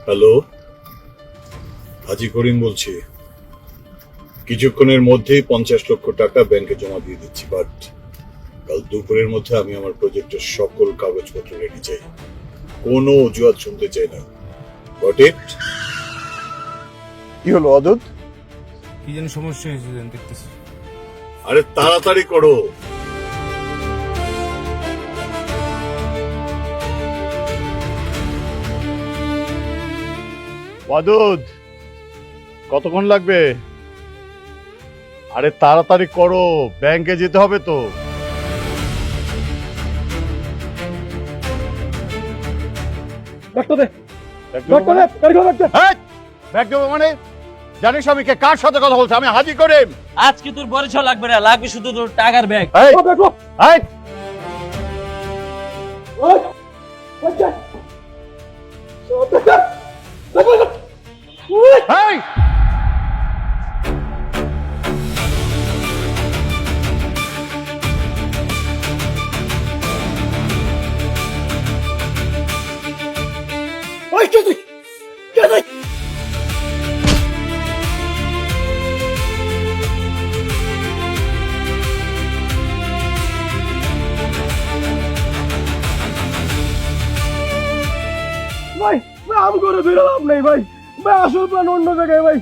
Hello, হাজি করিম বলছি। কিছুক্ষণের মধ্যেই 50 লক্ষ টাকা ব্যাংকে জমা দিয়ে দিচ্ছি, বাট কাল দুপুরের মধ্যে আমি আমার প্রজেক্টের সকল কাগজপত্র রেডি চাই। কোনো অজুহাত শুনতে চাই না। Got it? কি হলো অদূত? কি যেন সমস্যা হয়েছে দেখতেছি। আরে তাড়াতাড়ি করো। অদূত, কতক্ষণ লাগবে? আরে তাড়াতাড়ি করো, ব্যাংকে যেতে হবে তো। ব্যাগ দেবো মানে? জানিস আমি কে, কার সাথে কথা বলছি? আমি হাজি করিম। আজকে তোর পরিচয় লাগবে না, লাগবে শুধু তোর টাকার ব্যাগ। ভাই আম করে বেরোলাম নেই ভাই। ভাই আসল প্ল্যান অন্য জায়গায় ভাই।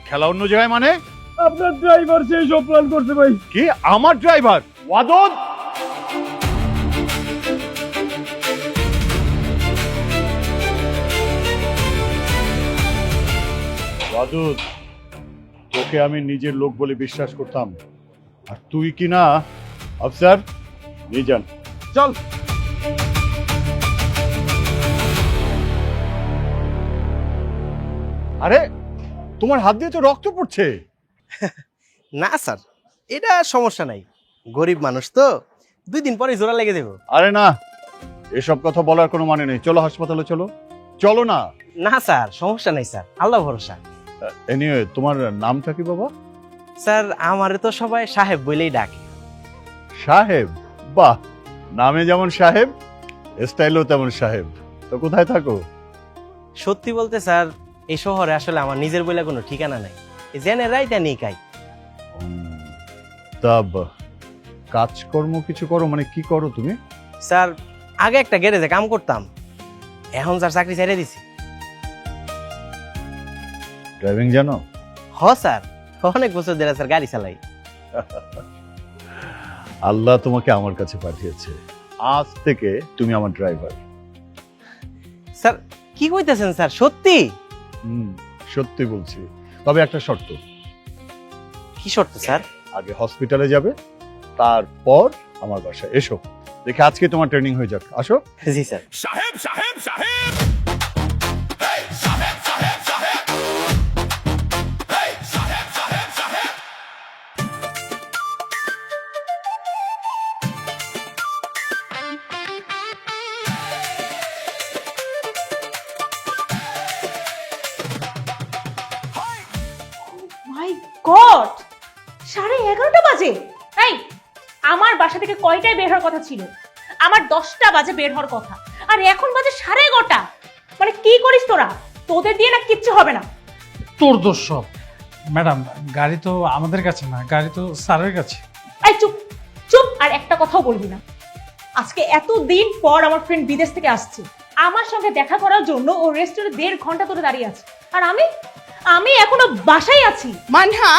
খেলা অন্য জায়গায় মানে? আপনার ড্রাইভার সেই সব প্ল্যান করছে ভাই। কি আমার ড্রাইভার? ওয়াদুদ, ওয়াদুদ, তোকে আমি নিজের লোক বলে বিশ্বাস করতাম, আর তুই কি না আফসার? নিয়ে যান। চল। আরে তোমার হাত দিয়ে তো রক্ত পড়ছে। না স্যার, এটা সমস্যা নাই, গরিব মানুষ তো, 2 দিন পরে জোড়া লেগে দেবো। আরে না, এসব কথা বলার কোনো মানে নেই। চলো হাসপাতালে, চলো। চলো না। না স্যার, সমস্যা নাই স্যার, আল্লাহ ভরসা। এনিওয়ে, তোমার নামটা কি বাবা? স্যার আমারে তো সবাই সাহেব বলেই ডাকে। সাহেব? বাহ, নামে যেমন সাহেব, স্টাইলও তেমন সাহেব। তো কোথায় থাকো? সত্যি বলতে স্যার, এই শহরে আসলে আমার নিজের বলে কোনো ঠিকানা নাই, জেনে রাইতা নেই কাই। তা কাজকর্ম কিছু করো মানে কি করো তুমি? স্যার আগে একটা গ্যারেজে কাম করতাম, এখন স্যার চাকরি ছেড়ে দিছি। ড্রাইভিং জানো? হ স্যার, অনেক বছর ধরে স্যার গাড়ি চালাই। আল্লাহ তোমাকে আমার কাছে পাঠিয়েছে, আজ থেকে তুমি আমার ড্রাইভার। স্যার কি কইতেছেন স্যার, সত্যি? সত্যি বলছি, তবে একটা শর্ত। কি শর্ত স্যার? আগে হসপিটালে যাবে, তারপর আমার বাসায় এসো। দেখে আজকে তোমার ট্রেনিং হয়ে যাক। আসো। জি স্যার। সাহেব সাহেব সাহেব, মাই গড, 11:30 বাজে। এই, আমার বাসা থেকে কয়টায় বের হওয়ার কথা ছিল? আমার 10টা বাজে বের হওয়ার কথা, আর এখন বাজে 11:30। মানে কি করিস তোরা? তোদের দিয়ে না কিচ্ছু হবে না। তোর দোষ সব। ম্যাডাম, গাড়ি তো আমাদের কাছে না, গাড়ি তো স্যারের কাছে। এই চুপ চুপ, আর একটা কথাও বলবি না। আজকে এতদিন পর আমার ফ্রেন্ড বিদেশ থেকে আসছে, আমার সঙ্গে দেখা করার জন্য ও রেস্টুরেন্টে 1.5 ঘন্টা ধরে দাঁড়িয়ে আছে, আর আমি এখনো বাসায় আছি। মানহা,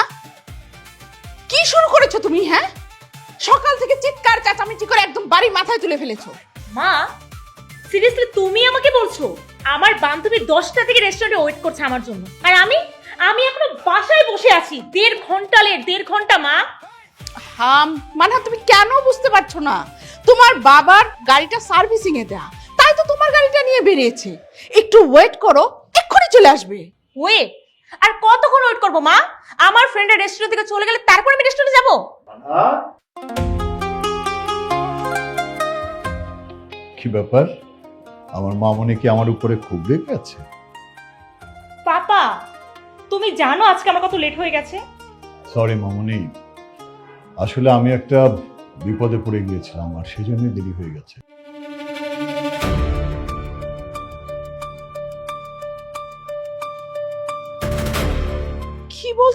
কি শুরু করেছো তুমি? হ্যাঁ, সকাল থেকে চিৎকার চেঁচামেচি করে একদম বাড়ি মাথায় তুলে ফেলেছো। মা, সিরিয়াসলি তুমি আমাকে বলছো আমার বান্ধবী 10টা থেকে রেস্টুরেন্টে ওয়েট করছে আমার জন্য, আর আমি এখনো বাসায় বসে আছি? 1.5 ঘন্টা লেট, 1.5 ঘন্টা। মা মানহা, তুমি কেন বুঝতে পারছো না? তোমার বাবার গাড়িটা সার্ভিসিং এ দেয়া, তাই তো তোমার গাড়িটা নিয়ে বেরিয়েছে। একটু ওয়েট করো, এক্ষুনি চলে আসবে। ওয়েট? আর কতক্ষণ ওয়েট করবো মা? আমার ফ্রেন্ডের রেস্টুরেন্ট থেকে চলে গেলে তারপর আমি রেস্টুরেন্টে যাবো? কি ব্যাপার, আমার মামনি কি আমার উপরে খুব রেগে আছে? পাপা, তুমি জানো আজকে আমার কত লেট হয়ে গেছে? সরি মামনি, আসলে আমি একটা বিপদে পড়ে গিয়েছিলাম, আর সেই জন্যই দেরি হয়ে গেছে।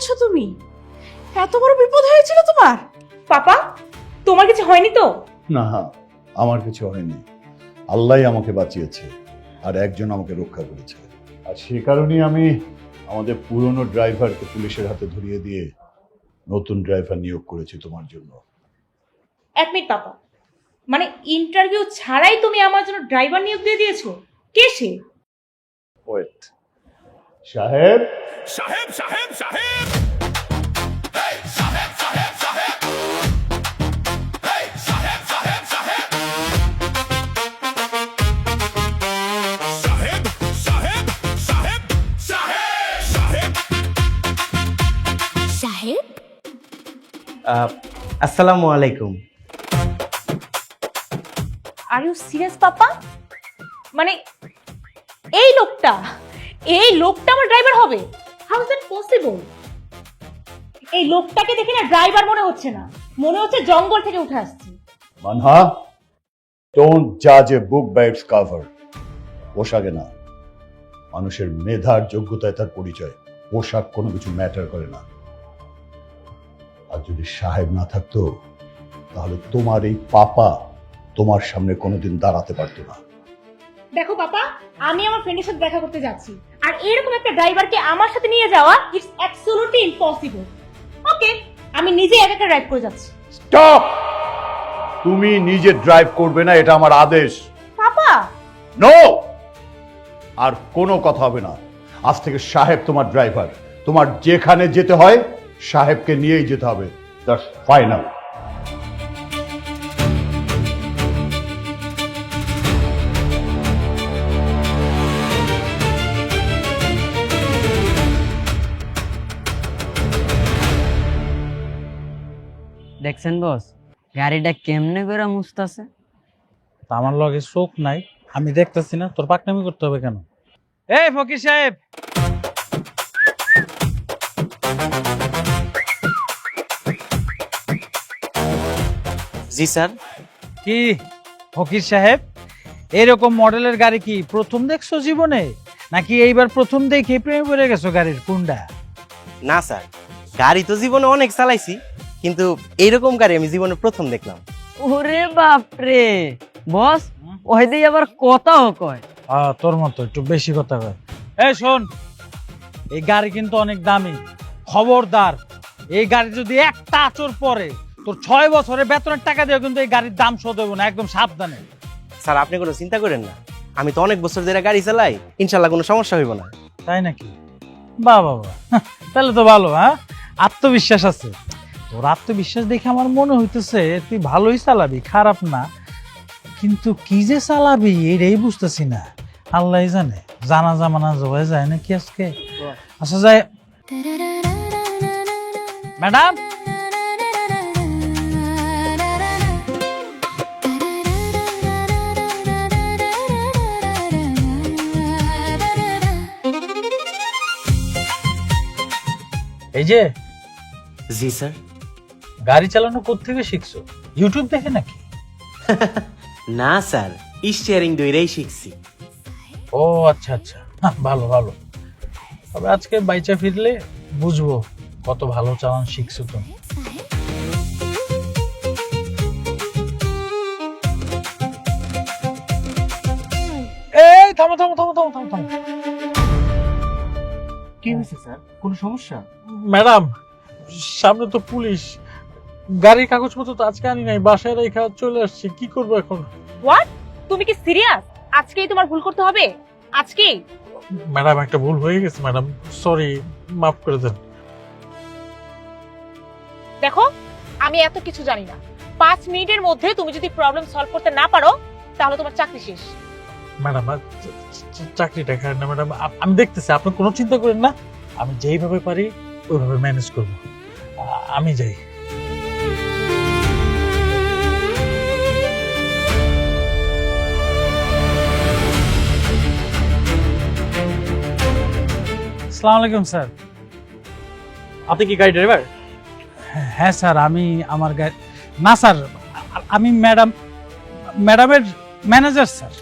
বলছো তুমি? এত বড় বিপদ হয়েছিল তোমার? পাপা, তোমার কিছু হয়নি তো? না, আমার কিছু হয়নি। আল্লাহই আমাকে বাঁচিয়েছে, আর একজন আমাকে রক্ষা করেছে। আর সে কারণেই আমি আমাদের পুরনো ড্রাইভারকে পুলিশের হাতে ধরিয়ে দিয়ে নতুন ড্রাইভার নিয়োগ করেছি তোমার জন্য। এক মিনিট পাপা, মানে ইন্টারভিউ ছাড়াই তুমি আমার জন্য ড্রাইভার নিয়োগ দিয়ে দিয়েছো? কে সে? ওয়েট, সাহেব। সাহেব সাহেব সাহেব সাহেব সাহেব সাহেব সাহেব সাহেব আসসালামু আলাইকুম। আর ইউ সিরিয়াস পাপা? মানে এই লোকটা আমার ড্রাইভার হবে? How is that possible? এই লোকটাকে দেখে না ড্রাইভার মনে হচ্ছে না, মনে হচ্ছে জঙ্গল থেকে উঠে আসছে। মানহা, ডোন্ট জাজ এ বুক বাই ইটস কভার। পোশাকে না, মানুষের মেধার যোগ্যতায় তার পরিচয়। পোশাক কোনো কিছু ম্যাটার করে না। আর যদি সাহেব না থাকতো, তাহলে তোমার এই পাপা তোমার সামনে কোনোদিন দাঁড়াতে পারতো না। দেখো পাপা, আমি আমার ফ্রেন্ডের সাথে দেখা করতে যাচ্ছি, আর এরকম একটা ড্রাইভারকে আমার সাথে নিয়ে যাওয়া ইটস অ্যাবসলিউটলি ইম্পসিবল। ওকে, আমি নিজে একা ড্রাইভ করে যাচ্ছি। স্টপ! তুমি নিজে ড্রাইভ করবে না, এটা আমার আদেশ। পাপা, নো! আর কোনো কথা হবে না। আজ থেকে সাহেব তোমার ড্রাইভার। তোমার যেখানে যেতে হয় সাহেবকে নিয়েই যেতে হবে। That's final. দেখছেন বস, গাড়িটা কেমনে করে মুছতাছে? তা আমার লগে চোখ নাই, আমি দেখতেছি না, তোর পাকনামি করতে হবে কেন? এই ফকির সাহেব, জি স্যার। কি ফকির সাহেব, এরকম মডেলের গাড়ি কি প্রথম দেখছো জীবনে, নাকি এইবার প্রথম দেখে প্রেমে পড়ে গেছো গাড়ির কুন্ডা? না স্যার, গাড়ি তো জীবনে অনেক চালাইছি, কিন্তু এইরকম গাড়ি আমি জীবনে প্রথম দেখলাম। ওরে বাপরে বস, ওই দিয়ে আবার কথাও কয়। তোর মতো একটু বেশি কথা কয়। এই শোন, এই গাড়ি কিন্তু অনেক দামি, খবরদার এই গাড়ি যদি একটা আঁচড় পরে তোর 6 বছরের বেতনের টাকা দিয়ে কিন্তু এই গাড়ির দাম শোধ হইব না, একদম সাবধানে। স্যার আপনি কোনো চিন্তা করেন না, আমি তো অনেক বছর ধরে গাড়ি চালাই, ইনশাল্লাহ কোনো সমস্যা হইব না। তাই নাকি? বাহ বাহ বাহ, তাহলে তো ভালো। হ্যাঁ, আত্মবিশ্বাস আছে তোর। আত্মবিশ্বাস দেখে আমার মনে হইতেছে তুই ভালোই চালাবি, খারাপ না। কিন্তু কি যে চালাবি এটাই বুঝতেছি না, আল্লাহ জানে। জানা জামানা জয় যায় নাকি আজকে? আচ্ছা যায়। ম্যাডাম, এই যে। জি স্যার। গাড়ি চালানো কোত্থেকে শিখছো? ইউটিউব দেখে নাকি? না স্যার, স্টিয়ারিং দইরাই শিখছি। ও আচ্ছা আচ্ছা, ভালো ভালো। তবে আজকে বাইচা ফিরলে বুঝবো কত ভালো চালান শিখছো তুমি। এই থামো থামো থামো থামো থামো থামো। কি হয়েছে স্যার, কোনো সমস্যা? ম্যাডাম, সামনে তো পুলিশ, গাড়ির কাগজপত্র তো আজকে আনি নাই, বাসায় রেখে চলে আসছি, কি করবো এখন? হোয়াট? তুমি কি সিরিয়াস? আজকেই তোমার ভুল করতে হবে? আজকেই? ম্যাডাম একটা ভুল হয়ে গেছে ম্যাডাম, সরি, মাফ করে দেন। দেখো, আমি এত কিছু জানি না। 5 মিনিটের মধ্যে তুমি যদি প্রবলেম সলভ করতে না পারো, তাহলে তোমার চাকরি শেষ। ম্যাডাম চাকরিটা খায় না ম্যাডাম, আমি দেখতেছি, আপনি কোনো চিন্তা করেন না, আমি যেইভাবে পারি ওইভাবে ম্যানেজ করবো। আমি যাই। আসসালামু আলাইকুম স্যার। আপনি কি গাড়ি ড্রাইভার? হ্যাঁ স্যার, আমি আমার গাড়ি না স্যার, আমি ম্যাডামের ম্যানেজার স্যার।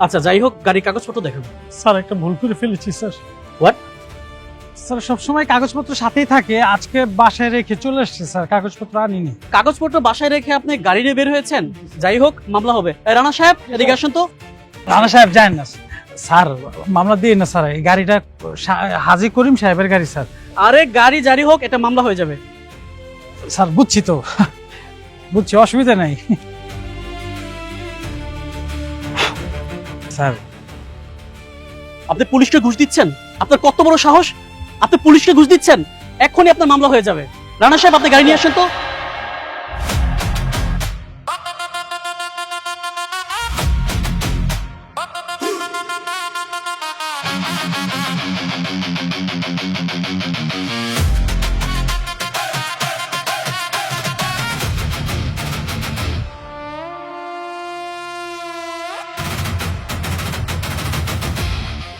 আচ্ছা, যাই হোক, গাড়ির কাগজপত্র দেখেন। স্যার একটা ভুল করে ফেলেছি স্যার। হোয়াট? স্যার সবসময় কাগজপত্র সাথেই থাকে, আজকে বাসায় রেখে চলে এসছে স্যার, কাগজপত্র আনিনি। কাগজপত্র বাসায় রেখে আপনি গাড়ি নিয়ে বের হয়েছেন, যাই হোক মামলা হবে। রানা সাহেব এদিকে আসুন তো। রানা সাহেব জানেন না স্যার, মামলা দিয়ে না স্যার, এই গাড়িটা হাজি করিম সাহেবের গাড়ি স্যার। আরে গাড়ি জারি হোক, এটা মামলা হয়ে যাবে। স্যার বুঝছি তো, বুঝছি, অসুবিধা নাই স্যার। আপনি পুলিশকে ঘুষ দিচ্ছেন? আপনার কত বড় সাহস, আপনি পুলিশকে ঘুষ দিচ্ছেন? এক্ষুনি আপনার মামলা হয়ে যাবে। রানা সাহেব আপনি গাড়ি নিয়ে আসেন তো।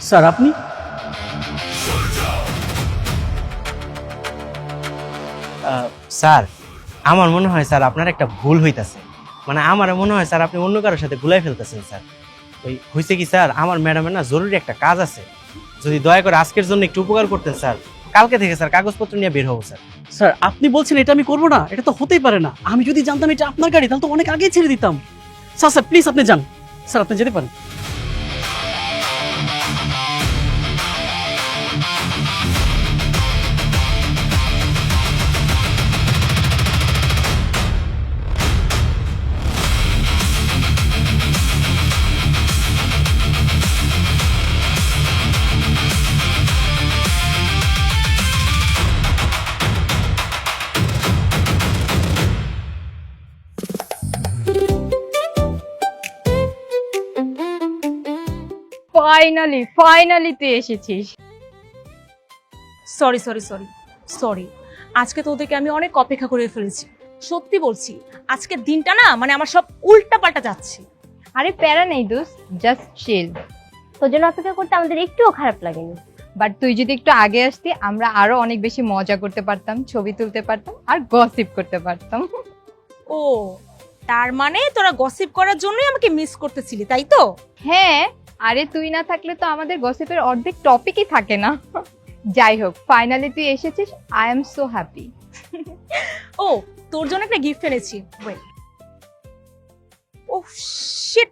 স্যার আপনি? স্যার আমার মনে হয় স্যার আপনার একটা ভুল হইতাছে, মানে আমার মনে হয় স্যার আপনি অন্য কারোর সাথে ভুলাই ফেলতেছেন স্যার। ওই হয়েছে কি স্যার, আমার ম্যাডামের না জরুরি একটা কাজ আছে, যদি দয়া করে আজকের জন্য একটু উপকার করতেন স্যার, কালকে থেকে স্যার কাগজপত্র নিয়ে বের হবো স্যার। স্যার আপনি বলছেন এটা আমি করবো না? এটা তো হতেই পারে না। আমি যদি জানতাম এটা আপনার গাড়ি তাহলে তো অনেক আগেই ছেড়ে দিতাম। স্যার স্যার প্লিজ আপনি যান, স্যার আপনি যেতে পারেন। ফাইনালি তুই এসেছিস। সরি সরি সরি সরি, আজকে তো ওদেরকে আমি অনেক অপেক্ষা করে ফেলেছি। সত্যি বলছি, আজকের দিনটা না মানে আমার সব উল্টা পাল্টা যাচ্ছে। আরে প্যারা নেই দোস্ত, জাস্ট চিল। তোর জন্য অপেক্ষা করতে আমাদের একটুও খারাপ লাগেনি। বাট তুই যদি একটু আগে আসতি আমরা আরো অনেক বেশি মজা করতে পারতাম, ছবি তুলতে পারতাম আর গসিপ করতে পারতাম। ও তার মানে তোরা গসিপ করার জন্যই আমাকে মিস করতেছিলি, তাই তো? হ্যাঁ, আরে তুই না থাকলে তো আমাদের গসিপের অর্ধেক টপিকই থাকে না। যাই হোক, ফাইনালি তুই এসেছিস, আই এম সো হ্যাপি। ও তোর জন্য একটা গিফট এনেছি, ওয়েট। ও শিট,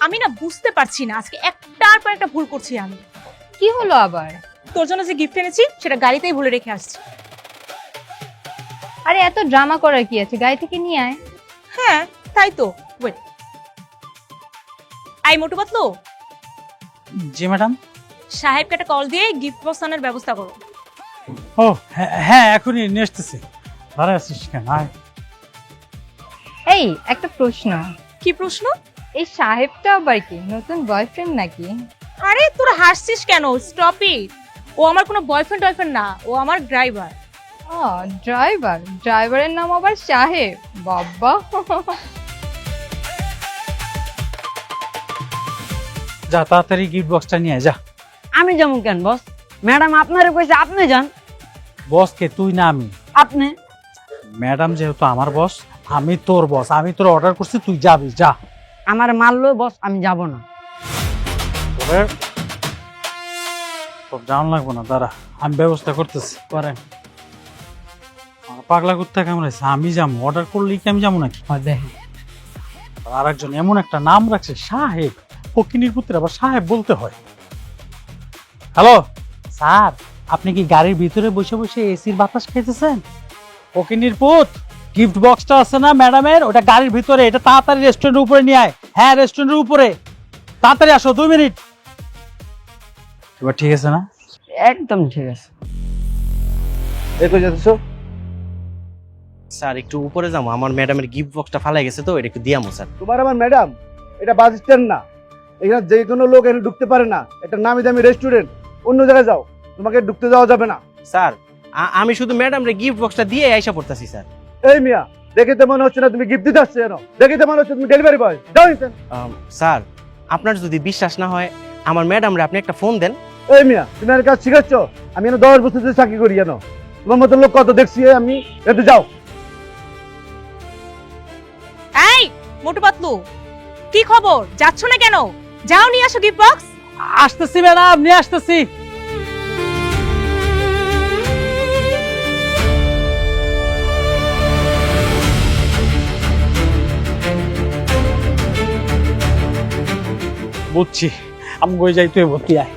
আমি না বুঝতে পারছি না আজকে একটার পর একটা ভুল করছি আমি। কি হলো আবার? তোর জন্য যে গিফট এনেছি সেটা গাড়িতেই ভুলে রেখে আসছি। আরে এত ড্রামা করার কি আছে, গাড়ি থেকে নিয়ে আয়। হ্যাঁ তাই তো, ওয়েট। আই মোটু পাতলু, জি ম্যাডাম। সাহেবকে একটা কল দিয়ে গিফট বক্স আনার ব্যবস্থা করো। ও হ্যাঁ, এখনই নিয়ে আসতেছি। দাঁড়ায় আছিস কেন? আয়। এই একটা প্রশ্ন। কি প্রশ্ন? এই সাহেবটা আবার কি নতুন বয়ফ্রেন্ড নাকি? আরে তোরা হাসছিস কেন? Stop it. ও আমার কোনো বয়ফ্রেন্ড না, ও আমার ড্রাইভার। ও ড্রাইভার, ড্রাইভারের নাম আবার সাহেব, বাবা। যা তাড়াতাড়ি গিফট বক্সটা নিয়ে আয়, যা। আমি যেমন কেন বস, ম্যাডাম আপনারে কইছে আপনি যান। বস কে? তুই না আমি? আপনি। ম্যাডাম যেহেতু আমার বস, আমি তোর বস, আমি তোর অর্ডার করছি, তুই যাবি, যা। আমার মারলো বস, আমি যাব না। তোর জান লাগবো না, দাঁড়া আমি ব্যবস্থা করতেছি। করেন। পাগলা কুত্তা কামড়াইছে, আমি যাবো? অর্ডার করলেই কি আমি যাবো নাকি? আর একজন এমন একটা নাম রাখছে সাহেব, ফকিনীর পুত্র আবার সাহেব বলতে হয়। হ্যালো স্যার, আপনি কি গাড়ির ভিতরে বসে বসে এসির বাতাস খাইতেছেন? ফকিনীর পুত, গিফট বক্সটা আছে না ম্যাডামের, ওটা গাড়ির ভিতরে, এটা তাড়াতাড়ি রেস্টুরেন্টের উপরে নিয়ে আয়। হ্যাঁ রেস্টুরেন্টের উপরে, তাড়াতাড়ি আসো, 2 মিনিট। এবার ঠিক আছে না? একদম ঠিক আছে। স্যার একটু উপরে যাবো, আমার ম্যাডামের গিফট বক্সটা ফালাই গেছে তো, এটা একটু দিয়ামো স্যার। তোমার আমার ম্যাডাম, এটা বাস স্ট্যান্ড না, এখানে যে কোনো লোক এখানে ঢুকতে পারে না। এটা নামি দামি রেস্টুরেন্ট, অন্য জায়গায় যাও, তোমাকে ঢুকতে যাওয়া যাবে না। স্যার আমি শুধু ম্যাডামের গিফট বক্সটা দিয়ে আইসা পড়তাছি স্যার। এই মিয়া, দেখে তো মনে হচ্ছে না তুমি গিফট দিতে আসছো, জানো? দেখে তো মনে হচ্ছে তুমি ডেলিভারি বয়। যাও নিচে। স্যার আপনার যদি বিশ্বাস না হয়, আমার ম্যাডামরে আপনি একটা ফোন দেন। এই মিয়া, তুমি আমার কাজ শিখাচ্ছ? আমি এনে 10 বছর ধরে চাকরি করি, জানো? তোমার মতো লোক কত দেখছি আমি। এতে যাও। এই মোটু পাতলু, কি খবর? যাচ্ছ না কেন? যাও নিয়ে আসো গিফট বক্স। আসতেছি ম্যাডাম, নিয়ে আসতেছি। বুঝছি, আমি বই যাই, তুই ভর্তি আয়।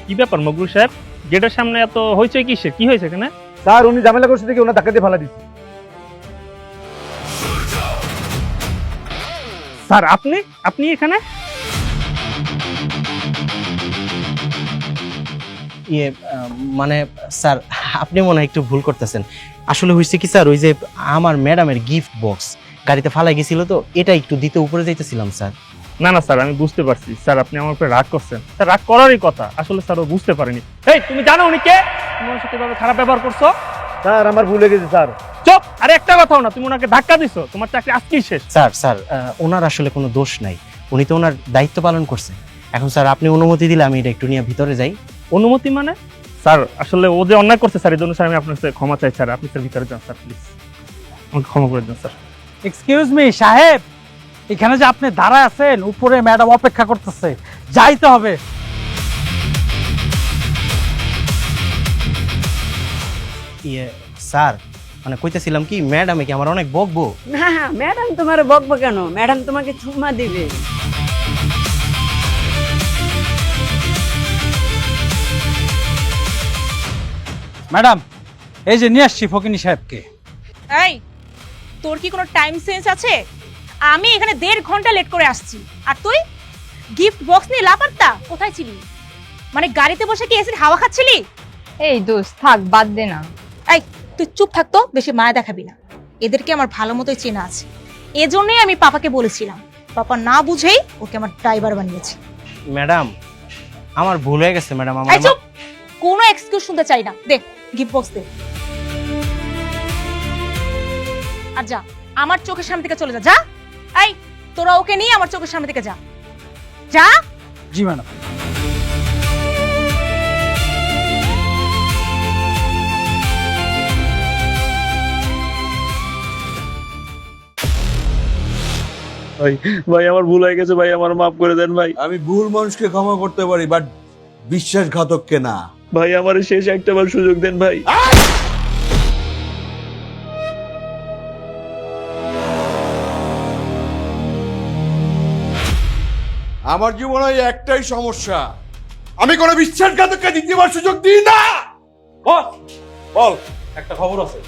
কি ব্যাপার মকবুল সাহেব, গেটের সামনে এত হইচই কিসের? কি হয়েছে এখানে? স্যার উনি ঝামেলা করছে দেখি ওনার ধাক্কা দিয়ে ফেলা দিচ্ছে। স্যার আপনি আপনি এখানে? মানে স্যার আপনি মনে হয় একটু ভুল করতেছেন। আসলে হয়েছে কি স্যার, ওই যে আমার ম্যাডামের গিফট বক্স গাড়িতে ফালাই গেছিল, তো এটা একটু দিতে উপরে যাইতেছিলাম স্যার। না না স্যার, আমি বুঝতে পারছি স্যার, আপনি আমার উপরে রাগ করছেন। স্যার রাগ করারই কথা, আসলে স্যার ও বুঝতে পারেনি। এই তুমি জানো উনি কে? তুমি ওর সাথে এভাবে খারাপ ব্যবহার করছো। স্যার আমার ভুল হয়ে গেছে স্যার। চুপ! আরে একটা কথাও না, তুমি ওনাকে ধাক্কা দিছো, তোমার চাকরি আজকেই শেষ। স্যার ওনার আসলে কোনো দোষ নাই, উনি তো ওনার দায়িত্ব পালন করছে। এখন স্যার আপনি অনুমতি দিলে আমি এটা একটু নিয়ে ভিতরে যাই। অনুমতি মানে? স্যার আসলে ও যে অন্যায় করছে স্যার, এই জন্য স্যার আমি আপনার কাছে ক্ষমা চাই স্যার। আপনি স্যার ভিতরে যান স্যার, প্লিজ আমাকে ক্ষমা করে দিন স্যার। এক্সকিউজ মি সাহেব, এখানে যে আপনি দাঁড়ায় আছেন, উপরে ম্যাডাম অপেক্ষা করতেছে, যাইতে হবে। স্যার মানে কইতেছিলাম কি, ম্যাডামে কি আমার অনেক বকবো? না ম্যাডাম তোমার বকবো কেন, ম্যাডাম তোমাকে চুম্মা দিবে। ম্যাডাম এই যে নিয়ে আসছি ফকিনি সাহেবকে। এই তোর কি কোনো টাইম সেন্স আছে? আমি এখানে 1.5 ঘন্টা লেট করে আসছি, আর তুই গিফট বক্স নিয়ে লাপাত্তা কোথায় ছিলি? মানে গাড়িতে বসে কি এসির হাওয়া খাচ্ছিলি? এই দোস্ত থাক, বাদ দে না। এই তুই চুপ থাকতো, বেশি মায়া দেখাবি না। এদেরকে আমার ভালো মতোই চেনা আছে, এজন্যই আমি পাপাকে বলেছিলাম। পাপা না বুঝেই ওকে আমার ড্রাইভার বানিয়েছে। ম্যাডাম আমার ভুল হয়ে গেছে ম্যাডাম। এই চুপ! কোনো এক্সকিউজ শুনতে চাই না, দে গিফট বক্স দে। আর যা, আমার চোখের সামনে থেকে চলে যা। যা! এই তোরা ওকে নিয়ে আমার চোখের সামনে থেকে যা, যা। জি ম্যাডাম। ভাই ভাই আমার ভুল হয়ে গেছে ভাই, আমার মাফ করে দেন ভাই। আমি ভুল মানুষকে ক্ষমা করতে পারি, বাট বিশ্বাসঘাতককে না। ভাই আমার শেষ একটাবার সুযোগ দেন ভাই। আমার জীবনে একটাই সমস্যা, আমি কোনো বিশ্বাসঘাতককে দ্বিতীয়বার সুযোগ দিই না। বস বল, একটা খবর আছে।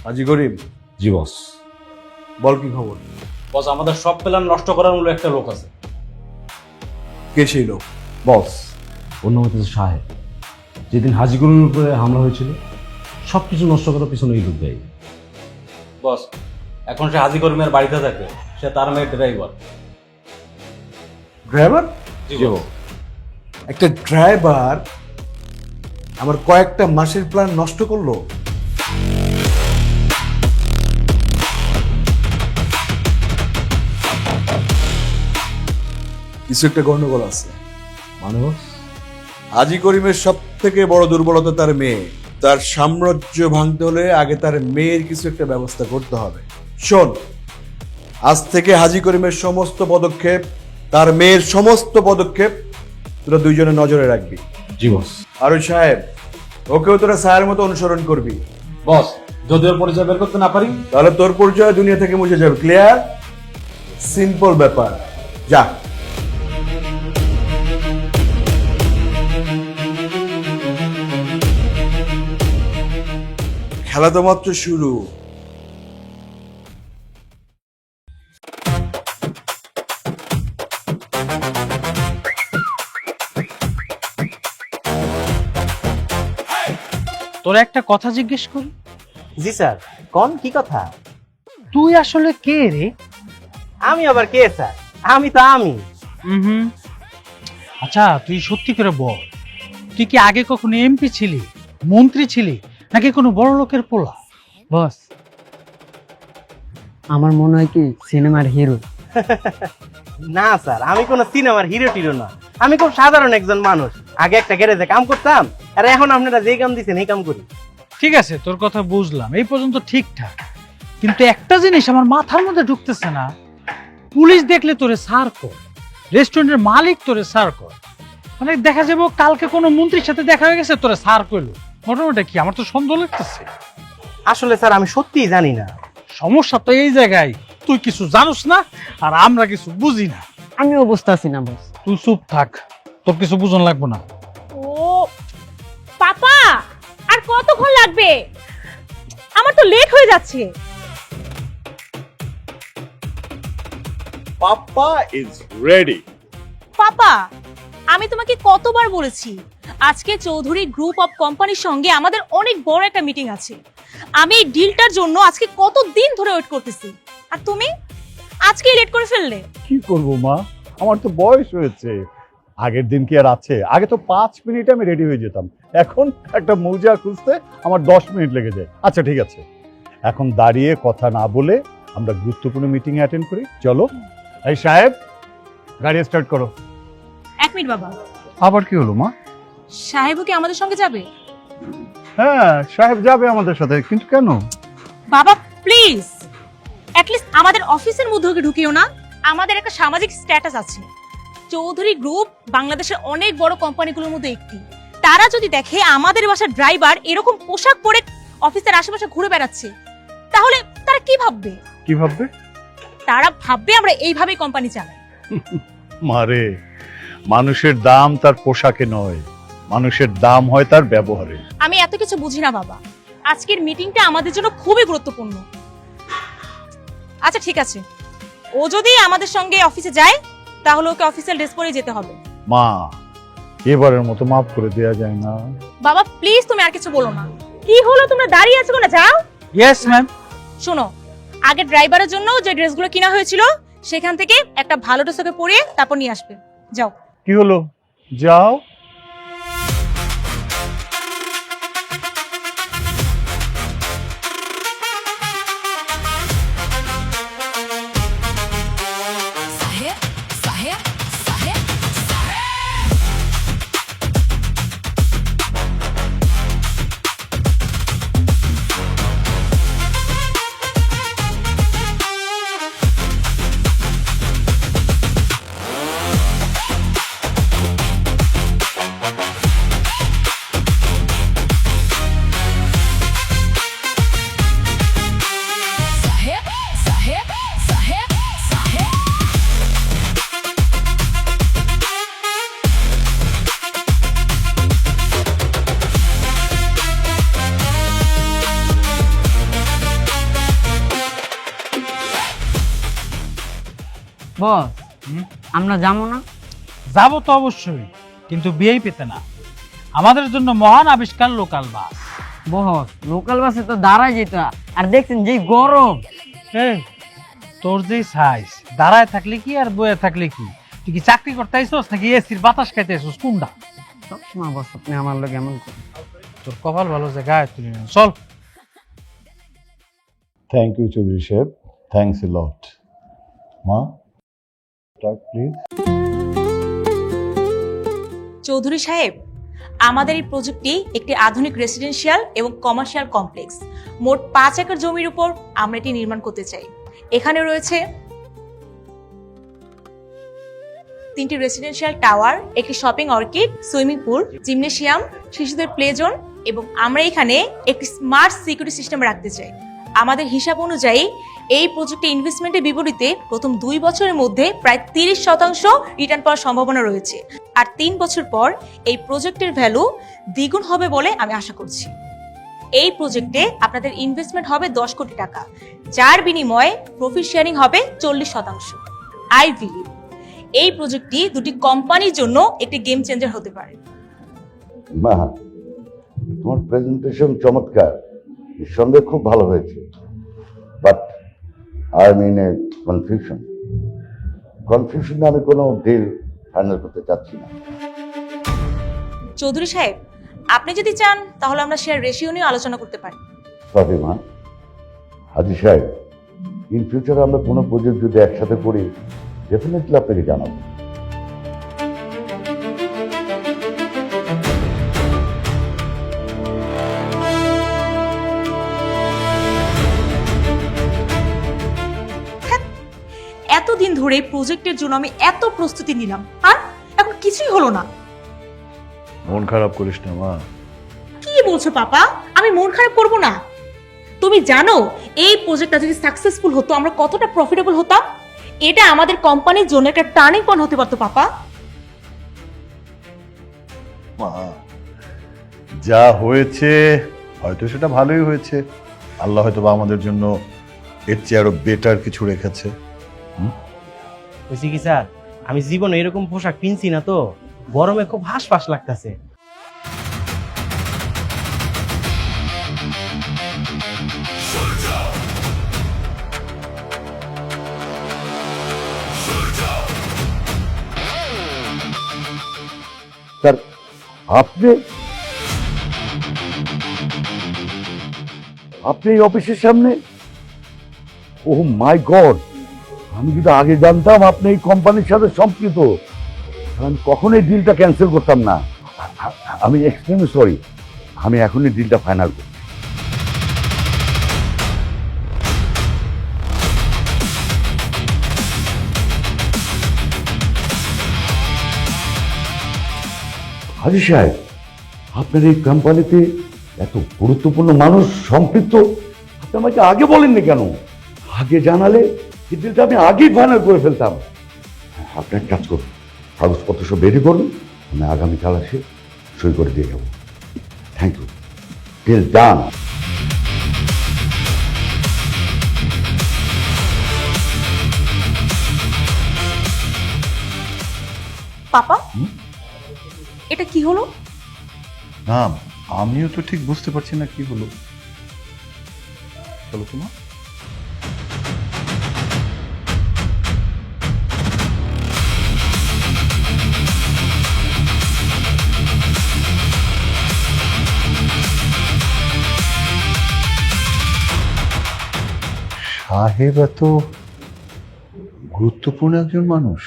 আজি গরিব। জি বস। বল কি খবর? বস আমাদের সব প্ল্যান নষ্ট করার মূল্য একটা লোক আছে। কে সেই লোক? বস অন্য হচ্ছে সাহেব। যেদিন হাজিগুলোর উপরে হামলা হয়েছিল সবকিছু নষ্ট করার পিছনে এই লোক দেয়। বস এখন সে হাজি করিমের বাড়িতে থাকে, সে তার মেয়ের ড্রাইভার। ড্রাইভার? জি বস। একটা ড্রাইভার আমার কয়েকটা মাসের প্ল্যান নষ্ট করলো। কিছু একটা গন্ডগোল আছে। মানুষ হাজি করিমের সব থেকে বড় দুর্বলতা তার মেয়ে। তার সাম্রাজ্য ভাঙতে হলে আগে তার মেয়ের কিছু একটা ব্যবস্থা করতে হবে। শোন, আজ থেকে হাজি করিমের সমস্ত পদক্ষেপ, তার মেয়ের সমস্ত পদক্ষেপ তোরা দুইজনে নজরে রাখবি। জি বস। আর ওই সাহেব, ওকেও তোরা সায়ের মতো অনুসরণ করবি। বস যদি ওর পরিচয় বের করতে না পারি তাহলে তোর পরিচয় দুনিয়া থেকে মুছে যাবে। ক্লিয়ার? সিম্পল ব্যাপার। যা। খেলা তো মাত্র শুরু। তোর একটা কথা জিজ্ঞেস করি? জি স্যার, কোন কি কথা? তুই আসলে কে রে? আমি আবার কে স্যার? আমি তো আমি। আচ্ছা তুই সত্যি করে বল, তুই কি আগে কখনো এমপি ছিলি, মন্ত্রী ছিলি, নাকি কোনো বড় লোকের পোলা? বস আমার মনে হয় কি সিনেমার হিরো। না স্যার, আমি কোনো সিনেমার হিরো টিরো না, আমি খুব সাধারণ একজন মানুষ। আগে একটা গ্যারেজে কাম করতাম, আর এখন আপনারা যে কাম দিচ্ছেন এই কাম করি। ঠিক আছে তোর কথা বুঝলাম, এই পর্যন্ত ঠিকঠাক, কিন্তু একটা জিনিস আমার মাথার মধ্যে ঢুকতেছে না। পুলিশ দেখলে তোরে সার কর, রেস্টুরেন্টের মালিক তোরে স্যার কর, মানে দেখা যাবো কালকে কোনো মন্ত্রীর সাথে দেখা হয়ে গেছে তোরে স্যার কইলো। ঘটনাটা কি? আমার তো সন্দেহ লাগতেছে। আসলে স্যার আমি সত্যিই জানি না। সমস্যা তো এই জায়গায়, তুই কিছু জানোস না আর আমরা কিছু বুঝি না। আমিও বুঝতেছি না বস। তুই চুপ থাক, তোর কিছু বুঝন লাগবো না। ও পাপা, আর কতক্ষণ লাগবে? আমার তো লেট হয়ে যাচ্ছে। পাপ্পা ইজ রেডি। পাপা, আমি তোমাকে কতবার বলেছি আজকে চৌধুরী গ্রুপ অফ কোম্পানির সঙ্গে আমাদের অনেক বড় একটা মিটিং আছে। আমি এই ডিলটার জন্য আজকে কত দিন ধরে ওয়েট করতেছি, আর তুমি আজকে লেট করে ফেললে। কি করব মা, আমার তো বয়স হয়েছে। আগের দিন কি আর আছে? আগে তো 5 মিনিটে আমি রেডি হয়ে যেতাম, এখন একটা মৌজা খুঁজতে আমার 10 মিনিট লেগে যায়। আচ্ছা ঠিক আছে, এখন দাঁড়িয়ে কথা না বলে আমরা গুরুত্বপূর্ণ মিটিং অ্যাটেন্ড করি। চলো। এই সাহেব, গাড়ি স্টার্ট করো। 1 মিনিট বাবা। আবার কি হলো মা? সাহেবও কি আমাদের সঙ্গে যাবে? হ্যাঁ, সাহেব যাবে আমাদের সাথে, কিন্তু কেন? বাবা প্লিজ, অ্যাটলিস্ট আমাদের অফিসের মধ্যে ওকে ঢুকিও না। আমাদের একটা সামাজিক স্ট্যাটাস আছে। চৌধুরী গ্রুপ বাংলাদেশের অনেক বড় কোম্পানিগুলোর মধ্যে একটি। তারা যদি দেখে আমাদের বাসার ড্রাইভার এরকম পোশাক পরে অফিসের আশেপাশে ঘুরে বেড়াচ্ছে, তাহলে তারা কি ভাববে? কি ভাববে? তারা ভাববে আমরা এইভাবেই কোম্পানি চালাই। মারে, মানুষের দাম তার পোশাকে নয়, মানুষের দাম হয় তার ব্যবহারে। আমি এত কিছু বুঝি না বাবা, আজকের মিটিংটা আমাদের জন্য খুবই গুরুত্বপূর্ণ। আচ্ছা ঠিক আছে, ও যদি আমাদের সঙ্গে অফিসে যায় তাহলে ওকে অফিসিয়াল ড্রেস পরে যেতে হবে। মা, এবারের মতো মাফ করে দেয়া যায় না? বাবা প্লিজ, তুমি আর কিছু বলো না। কি হলো, তোমরা দাঁড়িয়ে আছো না? যাও। Yes ma'am. শোনো, আগে ড্রাইভারের জন্য যে ড্রেসগুলো কিনা হয়েছিল সেখান থেকে একটা ভালো ড্রেস ওকে পরিয়ে তারপর নিয়ে আসবে। যাও। কি হলো? যাও। বস, আমরা যাবো না? যাবো তো অবশ্যই, কিন্তু বিয়েই পেতে না। আমাদের জন্য মহান আবিষ্কার লোকাল বাস। বস, লোকাল বাসে তো দাঁড়ায় যেত, আর দেখছেন যে গরম। এই, তোর যে সাইজ, দাঁড়ায় থাকলে কি আর বয়ে থাকলে কি? তুই কি চাকরি করতে আইছস নাকি এসির বাতাস খাইতে আইছস? কোনটা? সবসময় বস আপনি আমার লোক এমন করেন। তোর কপাল ভালো যে গায়ে তুলি না। চল। থ্যাংক ইউ চৌধুরী সাহেব, থ্যাঙ্কস এ লট। মা, স্টার্ট প্লিজ। চৌধুরী সাহেব, আমাদের এই প্রজেক্টটি একটি আধুনিক রেসিডেন্সিয়াল এবং কমার্শিয়াল কমপ্লেক্স। মোট 5 একর জমির উপর আমরা এটি নির্মাণ করতে চাই। এখানে রয়েছে 3টি রেসিডেন্সিয়াল টাওয়ার, একটি shopping orchid, swimming pool, gymnasium, শিশুদের প্লে জোন, এবং আমরা এখানে একটি স্মার্ট সিকিউরিটি সিস্টেম রাখতে চাই। আমাদের হিসাব অনুযায়ী এই প্রজেক্টে ইনভেস্টমেন্টের বিপরীতে প্রথম 2 বছরের মধ্যে প্রায় 30% রিটার্ন পাওয়ার সম্ভাবনা রয়েছে, আর 3 বছর পর এই প্রজেক্টের ভ্যালু দ্বিগুণ হবে বলে আমি আশা করছি। এই প্রজেক্টে আপনাদের ইনভেস্টমেন্ট হবে 10 কোটি টাকা, যার বিনিময়ে প্রফিট শেয়ারিং হবে 40%। আই বিলিভ এই প্রজেক্টটি দুটি কোম্পানির জন্য একটি গেম চেঞ্জার হতে পারে। মা, তোমার প্রেজেন্টেশন চমৎকার, নিঃসন্দেহে খুব ভালো হয়েছে, বাট আই মিন এ কনফিউশনে আমি কোনো ডিল ফাইনাল করতে চাচ্ছি না। চৌধুরী সাহেব, আপনি যদি চান তাহলে আমরা শেয়ার রেশিও নিয়ে আলোচনা করতে পারি। সরি মা। হাজি সাহেব, ইন ফিউচারে আমরা কোনো প্রজেক্ট যদি একসাথে করি, ডেফিনেটলি আপনাকে জানাবো। এতদিন ধরে প্রজেক্টের জন্য আমি এত প্রস্তুতি নিলাম, আর এখন কিছুই হলো না। মন খারাপ করিস না মা। কি বলছো পাপা? আমি মন খারাপ করব না? তুমি জানো এই প্রজেক্টটা যদি সাকসেসফুল হতো আমরা কতটা প্রফিটেবল হতাম। এটা আমাদের কোম্পানির জন্য একটা টার্নিং পয়েন্ট হতে পারতো পাপা। মা, যা হয়েছে হয়তো সেটা ভালোই হয়েছে। আল্লাহ হয়তো বা আমাদের জন্য এর চেয়ে আরো বেটার কিছু রেখেছে। বুঝছি কি স্যার, আমি জীবনে এরকম পোশাক কিনছি না তো, গরমে খুব হাঁসফাঁস লাগতেছে। স্যার আপনি আপনি এই অফিসের সামনে? ও মাই গড, আমি যদি আগে জানতাম আপনি এই কোম্পানির সাথে সম্পৃক্ত, আমি কখনোই ডিলটা ক্যান্সেল করতাম না। আমি এক্সট্রিমলি সরি, আমি এখনই ডিলটা ফাইনাল করব। হাজি সাহেব, আপনার এই কোম্পানিতে এত গুরুত্বপূর্ণ মানুষ সম্পৃক্ত, আপনি আমাকে আগে বলেননি কেন? আগে জানালে এই ডিলটা আমি আগেই ফাইনাল করে ফেলতাম। আপনি এক কাজ করুন, কাগজপত্র সব রেডি করুন, আমি আগামীকাল এসে সই করে দিয়ে যাবো। Thank you, deal done. পাপা এটা কি হলো? না, আমিও তো ঠিক বুঝতে পারছি না কি হলো। চলো তোমার সাহেব এত গুরুত্বপূর্ণ একজন মানুষ।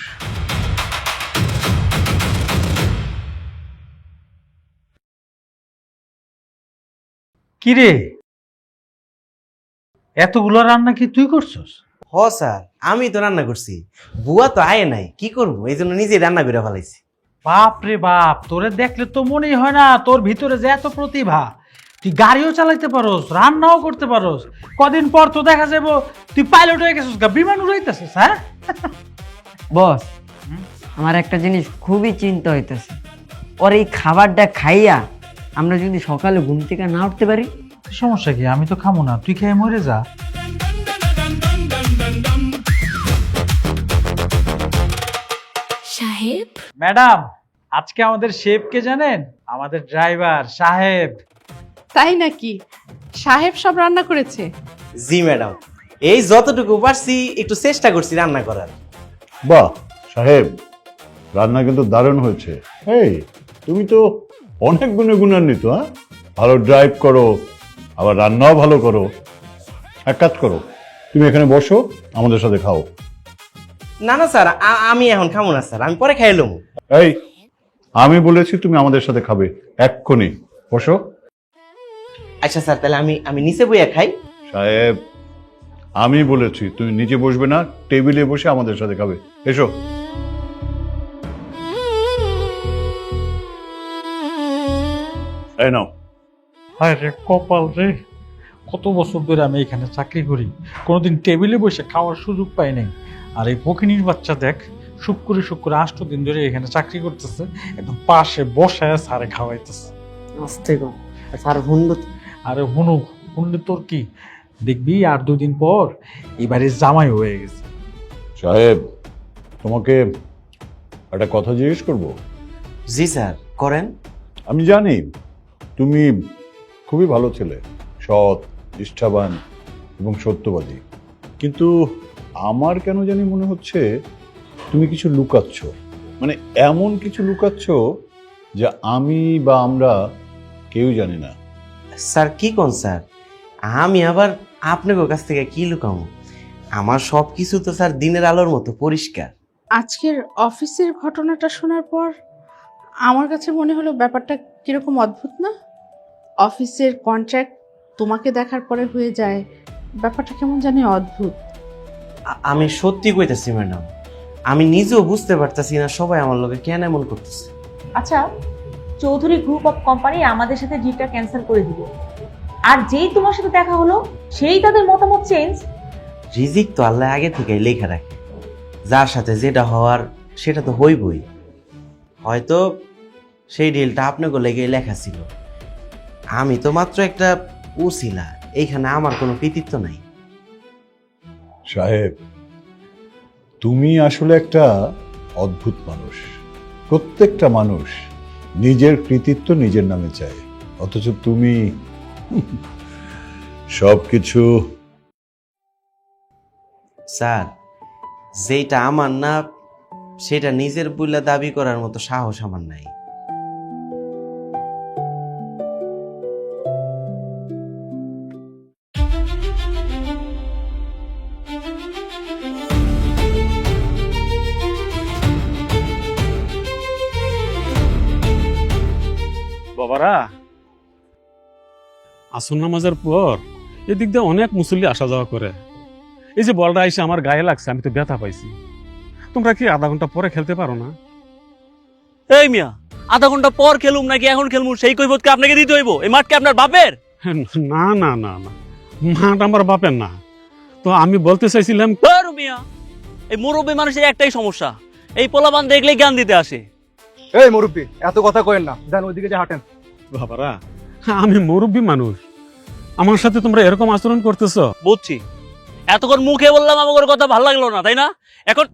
কিরে, এতগুলো রান্না কি তুই করছস? হ স্যার, আমি তো রান্না করছি, বুয়া তো আয়ে নাই, কি করবো, এই জন্য নিজেই রান্না করে ফেলাইছি। বাপ রে বাপ, তোরে দেখলে তো মনেই হয় না তোর ভিতরে যে এত প্রতিভা। তুই গাড়িও চালাইতে পারোস, রান্নাও করতে পারোস। কদিন পর তো দেখা যাবো তুই পাইলট হয়ে গেছিস, বিমান উড়াইতেছিস। হ্যাঁ বস, আমার একটা জিনিস খুবই চিন্তা হইতেছে। ওর এই খাবারটা খাইয়া আমরা যদি সকালে ঘুম থেকে না উঠতে পারি? সমস্যা কি? আমি তো খামো না, তুই খেয়ে মরে যা। সাহেব, ম্যাডাম, আজকে আমাদের শেফ কে জানেন? আমাদের ড্রাইভার সাহেব। তাই নাকি? সাহেব সব রান্না করেছে? জি ম্যাডাম, এই যতটুকু পারছি একটু চেষ্টা করছি রান্না করার। বাহ সাহেব, রান্না কিন্তু দারুণ হয়েছে। এই তুমি তো অনেক গুণে গুণান্বিত। হ্যাঁ, ভালো ড্রাইভ করো, আবার রান্নাও ভালো করো। এক কাজ করো, তুমি এখানে বসো, আমাদের সাথে খাও। না না স্যার, আমি এখন খাবো না স্যার, আমি পরে খাইলাম। এই আমি বলেছি তুমি আমাদের সাথে খাবে, এক্ষুনি বসো। আচ্ছা স্যার, তাহলে আমি নিচে বইয়া খাই। সাহেব, আমি বলেছি তুমি নিচে বসবে না, টেবিলে বসে আমাদের সাথে খাবে। এসো। এই নাও। হায় রে কপাল রে, কত বছর ধরে আমি এখানে চাকরি করি, কোনোদিন টেবিলে বসে খাওয়ার সুযোগ পাই নাই। আর এই ফকিনীর বাচ্চা দেখ, শুক্রে 8 দিন ধরে এখানে চাকরি করতেছে, একদম পাশে বসায় সারে খাওয়াইতেছে। আস্তে গো স্যার, হুন্ডু। আরে হুন্ডু তোর কি, দেখবি আর 2 দিন পর এবারে জামাই হয়ে গেছে। সাহেব, তোমাকে একটা কথা জিজ্ঞেস করবো? জি স্যার, করেন। আমি জানি তুমি খুবই ভালো ছেলে, সৎ, নিষ্ঠাবান এবং সত্যবাদী, কিন্তু আমার কেন জানি মনে হচ্ছে তুমি কিছু লুকাচ্ছ। মানে এমন কিছু লুকাচ্ছ যা আমি বা আমরা কেউ জানি না। স্যার কি কোন স্যার, আমি আবার আপনাদের কাছ থেকে কি লুকাবো? আমার সব কিছু তো স্যার দিনের আলোর মতো পরিষ্কার। আজকের অফিসের ঘটনাটা শোনার পর আমার কাছে মনে হলো ব্যাপারটা কিরকম অদ্ভুত না? অফিসের কন্ট্রাক্ট তোমাকে দেখার পরে হয়ে যায়, ব্যাপারটা কেমন জানি অদ্ভুত। আমি সত্যি কইতেছি ম্যাডাম, আমি নিজেও বুঝতে পারতেছি না সবাই আমার লোকে কেন এমন করতেছে। আচ্ছা, চৌধুরী গ্রুপ অফ কোম্পানি আমাদের সাথে ডিলটা ক্যান্সেল করে দিল, আর যেই তোমার সাথে দেখা হলো সেই তাদের মতামত চেঞ্জ। রিজিক তো আল্লাহ আগে থেকেই লেখা রাখে, যার সাথে যেটা হওয়ার সেটা তো হইবই। হয়তো সেই ডিলটা আপনাকে লেগে লেখা ছিল, আমি তো মাত্র একটা উছিলা, এইখানে আমার কোনো কৃতিত্ব নাই। সাহেব, তুমি আসলে একটা অদ্ভুত মানুষ। প্রত্যেকটা মানুষ নিজের কৃতিত্ব নিজের নামে চায়, অথচ তুমি সবকিছু। স্যার, যেটা আমার না সেটা নিজের বইলা দাবি করার মতো সাহস আমার নাই। বাবারা, আসর নামাজের পর এদিক দিয়ে অনেক মুসল্লি আসা যাওয়া করে। এই যে বলটা এসে আমার গায়ে লাগছে, আমি তো ব্যথা পাইছি। তোমরা কি আধা ঘন্টা পরে খেলতে পারো না? এই মিয়া, আধা ঘন্টা পর খেলুম নাকি এখন খেলবো সেই কৈফতকে আপনাকে দিতে হইব? এই মাঠ কি আপনার বাপের? না না না না, মাঠ আমার বাপের না। তো আমি বলতে চাইছিলাম, মিয়া, এই মুরব্বী মানুষের একটাই সমস্যা, এই পোলাপান দেখলেই জ্ঞান দিতে আসে। এই মুরব্বী, এত কথা কইেন না, যান ওইদিকে যে হাঁটেন। বাবারা, আমি মুরব্বী মানুষ, আমার সাথে তোমরা এরকম আচরণ করতেছ? বুঝছি, এতক্ষণ মুখে বললাম আমার কথা ভালো লাগলো না, তাই না? এখন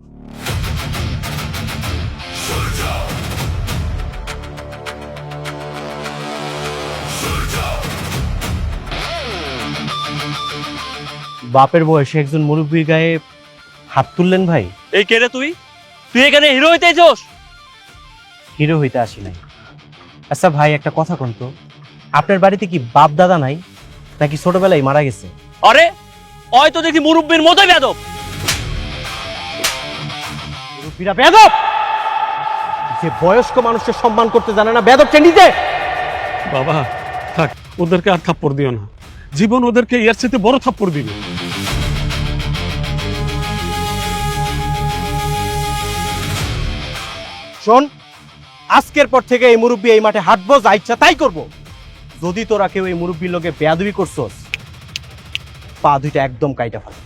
বাপের বয়সে একজন মুরব্বীর গায়ে হাত তুললেন ভাই? এই কে রে তুই? তুই এখানে হিরো হইতে আইছস? হিরো হইতে আসি নাই। আচ্ছা ভাই, একটা কথা কোন তো, আপনার বাড়িতে কি বাপ দাদা নাই নাকি ছোটবেলায় মারা গেছে? আরে হয়তো দেখি মুরব্বীর মতোই বেয়াদব। মুরব্বীরা বেয়াদব? যে বয়স্ক মানুষের সম্মান করতে জানে না, বেয়াদব চেন্ডিতে। বাবা থাক, ওদেরকে আর থাপ্পড় দিও না, জীবন ওদেরকে এর সাথে বড় থাপ্পড় দিবে। শোন, আজকের পর থেকে এই মুরব্বী এই মাঠে হাঁটবো, যা ইচ্ছা তাই করবো। যদি তোরা কেউ এই মুরব্বীর লোকে বেয়াদবি করছস, পা দুইটা একদম কাইটা ফেল।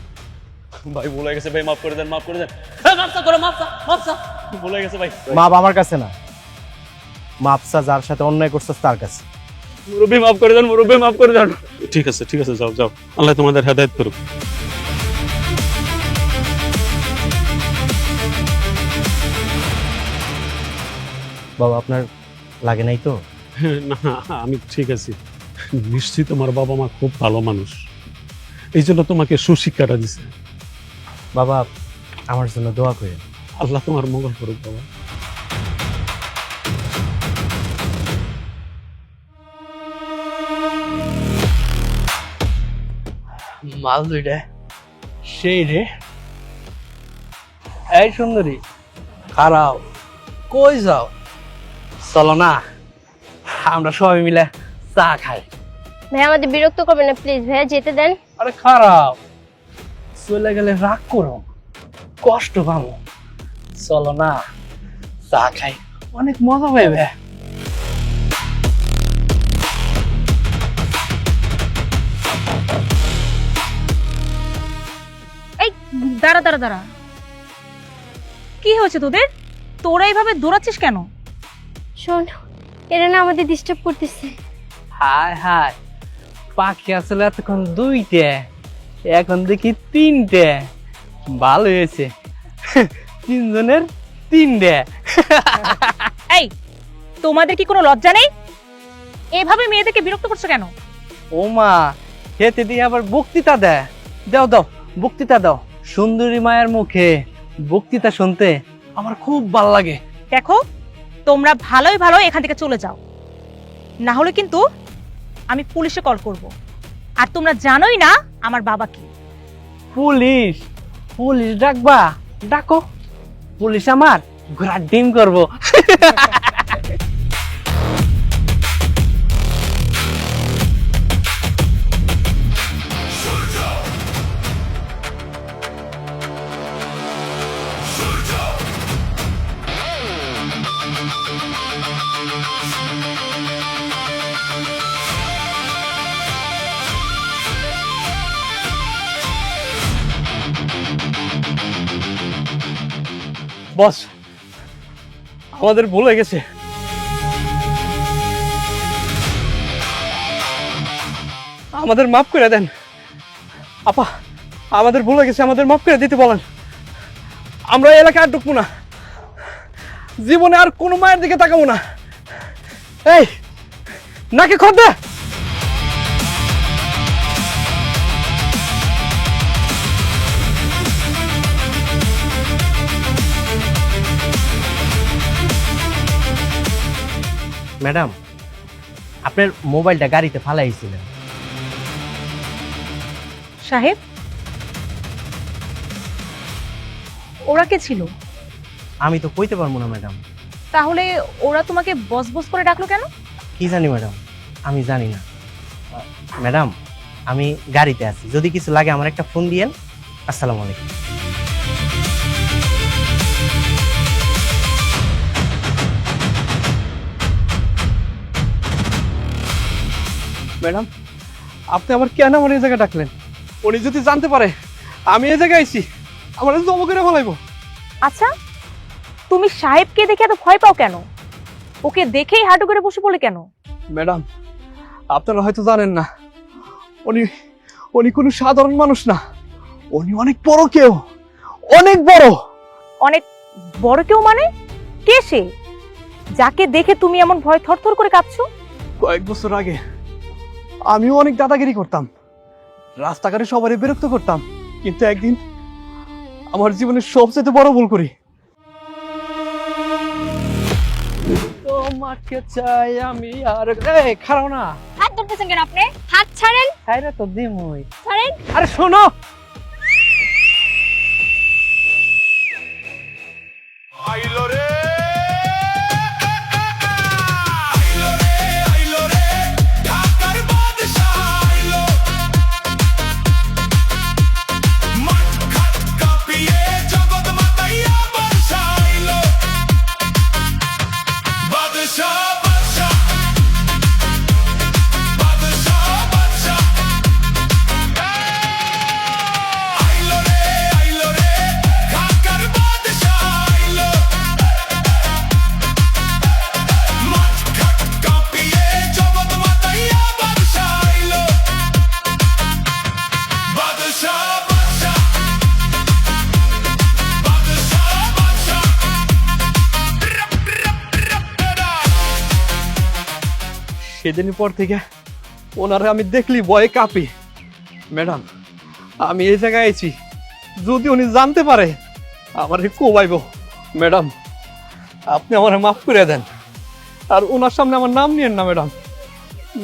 ভাই ভুলে গেছে ভাই, মাফ করে দেন, মাফ করে দেন। এই মাফ করো, মাফ ভুলে গেছে ভাই। মাপ আমার কাছে না, মাপসা যার সাথে অন্যায় করছস তার কাছে। মুরব্বী মাফ করে দেন, মুরব্বী মাফ করে দেন। ঠিক আছে ঠিক আছে, যাও যাও, আল্লাহ তোমাদের হেদায়েত করুক। বাবা, আপনার লাগে নাই তো? না, আমি ঠিক আছি। নিশ্চিত তোমার বাবা মা খুব ভালো মানুষ, এই জন্য তোমাকে সুশিক্ষাটা দিছে। বাবা, আমার জন্য দোয়া করেন। আল্লাহ তোমার মঙ্গল করুক বাবা। মাল দুইটা সেই রে। এই সুন্দরী, খারাপ, কই যাও? চলো না, আমরা সবাই মিলে চা খাই। ভাই আমাদের বিরক্ত করবেন না প্লিজ, ভাইয়া যেতে দেন। আরে খারাপ, চলে গেলে রাগ করো, কষ্ট পাবো। চলো না, চা খাই, অনেক মজা পাইবে। এই দাঁড়া দাঁড়া দাঁড়া, কি হয়েছে তোদের? তোরা এইভাবে দৌড়াচ্ছিস কেন? শোন, এরা না আমাদের ডিস্টার্ব করতেছে। হায় হায়, পাখি আসলে এতক্ষণ দুইটে, এখন দেখি তিনটে। ভালো হয়েছে, তিনজনের তিনটে। এই, তোমাদের কি কোনো লজ্জা নেই? এভাবে মেয়েদেরকে বিরক্ত করছো কেন? ও মা, খেতে দিয়ে আবার বক্তৃতা দেয়। দাও দাও, বক্তৃতা দাও। সুন্দরী মায়ের মুখে বক্তৃতা শুনতে আমার খুব ভালো লাগে। দেখো, তোমরা ভালোই ভালো এখান থেকে চলে যাও, না হলে কিন্তু আমি পুলিশে কল করব। আর তোমরা জানোই না আমার বাবা কি। পুলিশ? পুলিশ ডাকবা? ডাকো, পুলিশ আমার ঘোড়ার ডিম করবো। বস, আমাদের ভুল হয়ে গেছে। আমাদের মাফ করে দেন আপা, আমাদের ভুল হয়ে গেছে, আমাদের মাফ করে দিতে বলেন। আমরা এই এলাকায় আর ঢুকবো না, জীবনে আর কোনো মায়ের দিকে তাকাবো না। এই নাকি খদ দে। ম্যাডাম, আপনার মোবাইলটা গাড়িতে ফালাইছিলেন। সাহেব, ওরা কে ছিল? আমি তো কইতে পারবো না ম্যাডাম। তাহলে ওরা তোমাকে বস বস করে ডাকলো কেন? কি জানি ম্যাডাম, আমি জানি না। ম্যাডাম, আমি গাড়িতে আছি, যদি কিছু লাগে আমার একটা ফোন দিয়েন। আসসালামু আলাইকুম। ম্যাডাম, আপনি আবার কেন আমার এই জায়গায় ডাকলেন? উনি যদি জানতে পারে আমি এই জায়গায় আইছি, আমার জম করে ফেলাইবো। আচ্ছা, তুমি সাহেবকে দেখে এত ভয় পাও কেন? ওকে দেখেই হাঁটু করে বসে পড়লে কেন? ম্যাডাম, আপনারা হয়তো জানেন না, উনি উনি কোনো সাধারণ মানুষ না, উনি অনেক বড় কেউ, অনেক বড়। অনেক বড় কেউ মানে? কে সে, যাকে দেখে তুমি এমন ভয় থরথর করে কাঁপছো? কয়েক বছর আগে আমিও অনেক দাদাগিরি করতাম, রাস্তাঘাটে সবারই বিরক্ত করতাম, কিন্তু একদিন আমার জীবনের সবচেয়ে বড় ভুল করি। তোমাকে চাই আমি আর খারাপ না। হাত ধরতেছেন কেন আপনি? হাত ছাড়েন। হ্যাঁ রে, তো দিমই। ছাড়েন। আরে শোনো, আইলো রে, আইলো রে, আইলো রে, ঢাকার বাদশাহ আইলো। মাঠ ঘাট কাঁপিয়ে জগৎ মাতাইয়া বর্ষা আইলো। বাদশাহ, বাদশাহ, বাদশাহ, বাদশাহ। আইলো রে, আইলো রে, ঢাকার বাদশাহ আইলো। মাঠ ঘাট কাঁপিয়ে জগৎ মাতাইয়া বর্ষা আইলো। বাদশাহ, বাদশাহ, বাদশাহ, বাদশাহ। সেদিনের পর থেকে ওনারা আমি দেখলি ভয়ে কাঁপি। ম্যাডাম, আমি এই জায়গায় আইছি, যদি উনি জানতে পারে আমার কোবাইব। ম্যাডাম, আপনি আমার মাফ করে দেন, আর ওনার সামনে আমার নাম নিয়েন না ম্যাডাম,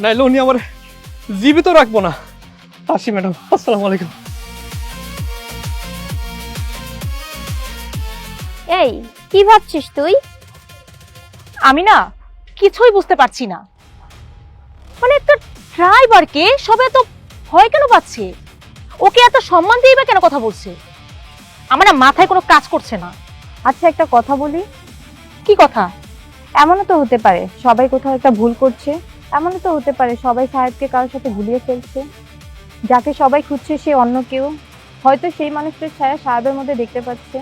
নাইলে উনি আমার জীবিত রাখবো না। আসি ম্যাডাম, আসসালামু আলাইকুম। এই কি ভাবছিস তুই? আমি না কিছুই বুঝতে পারছি না, মানে একটা ড্রাইভারকে সবাই এত ভয় কেন পাচ্ছে? ওকে এত সম্মান দিয়ে বা কেন কথা বলছে? আমার না মাথায় কোনো কাজ করছে না। আচ্ছা, একটা কথা বলি। কি কথা? এমনও তো হতে পারে সবাই কোথাও একটা ভুল করছে, এমনও তো হতে পারে সবাই সাহেবকে কারোর সাথে গুলিয়ে ফেলছে। যাকে সবাই খুঁজছে সে অন্য কেউ, হয়তো সেই মানুষটার ছায়া সাহেবের মধ্যে দেখতে পাচ্ছে।